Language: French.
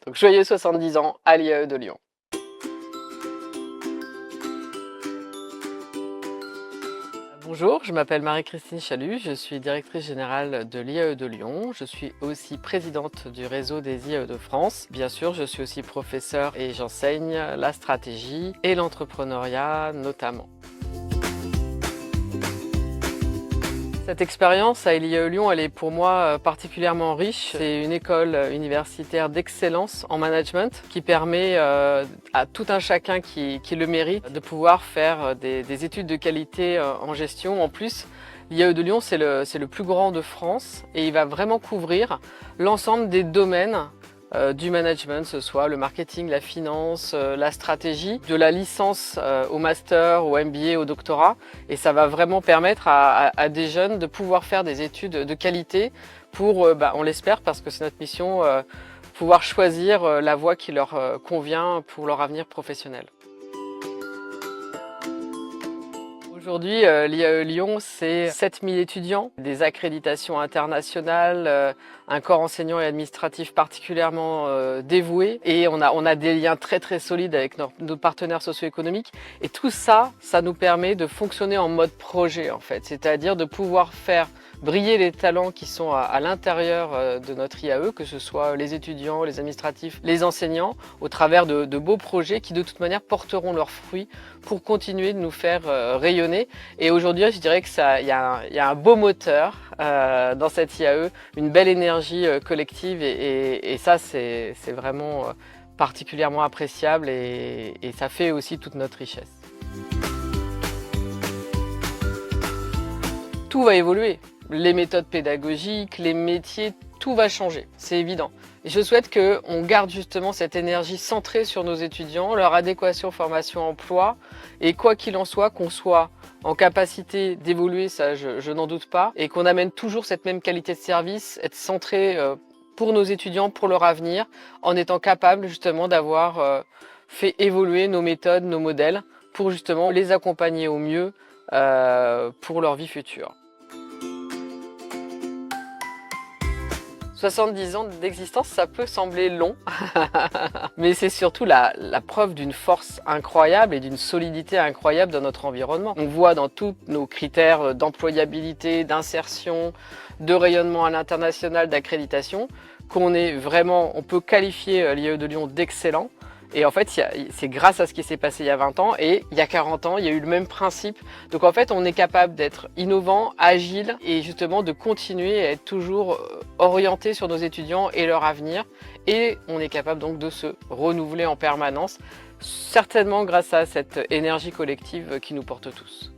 Donc joyeux 70 ans à l'IAE de Lyon. Bonjour, je m'appelle Marie-Christine Chalut, je suis directrice générale de l'IAE de Lyon. Je suis aussi présidente du réseau des IAE de France. Bien sûr, je suis aussi professeure et j'enseigne la stratégie et l'entrepreneuriat notamment. Cette expérience à l'IAE Lyon, elle est pour moi particulièrement riche. C'est une école universitaire d'excellence en management qui permet à tout un chacun qui le mérite de pouvoir faire des études de qualité en gestion. En plus, l'IAE de Lyon, c'est le plus grand de France et il va vraiment couvrir l'ensemble des domaines du management, ce soit le marketing, la finance, la stratégie, de la licence au master, au MBA, au doctorat. Et ça va vraiment permettre à des jeunes de pouvoir faire des études de qualité pour, on l'espère, parce que c'est notre mission, pouvoir choisir la voie qui leur convient pour leur avenir professionnel. Aujourd'hui, l'IAE Lyon, c'est 7000 étudiants, des accréditations internationales, un corps enseignant et administratif particulièrement dévoué et on a des liens très solides avec nos partenaires socio-économiques et tout ça, ça nous permet de fonctionner en mode projet en fait, c'est-à-dire de pouvoir faire briller les talents qui sont à l'intérieur de notre IAE, que ce soit les étudiants, les administratifs, les enseignants, au travers de beaux projets qui de toute manière porteront leurs fruits pour continuer de nous faire rayonner. Et aujourd'hui, je dirais qu'il y a un beau moteur dans cette IAE, une belle énergie collective et ça c'est vraiment particulièrement appréciable et ça fait aussi toute notre richesse. Tout va évoluer. Les méthodes pédagogiques, les métiers, tout va changer, c'est évident. Et je souhaite qu'on garde justement cette énergie centrée sur nos étudiants, leur adéquation formation-emploi, et quoi qu'il en soit, qu'on soit en capacité d'évoluer, ça je n'en doute pas, et qu'on amène toujours cette même qualité de service, être centré pour nos étudiants, pour leur avenir, en étant capable justement d'avoir fait évoluer nos méthodes, nos modèles, pour justement les accompagner au mieux pour leur vie future. 70 ans d'existence, ça peut sembler long, mais c'est surtout la preuve d'une force incroyable et d'une solidité incroyable dans notre environnement. On voit dans tous nos critères d'employabilité, d'insertion, de rayonnement à l'international, d'accréditation, on peut qualifier l'IAE de Lyon d'excellent. Et en fait, c'est grâce à ce qui s'est passé il y a 20 ans et il y a 40 ans, il y a eu le même principe. Donc en fait, on est capable d'être innovant, agile et justement de continuer à être toujours orienté sur nos étudiants et leur avenir. Et on est capable donc de se renouveler en permanence, certainement grâce à cette énergie collective qui nous porte tous.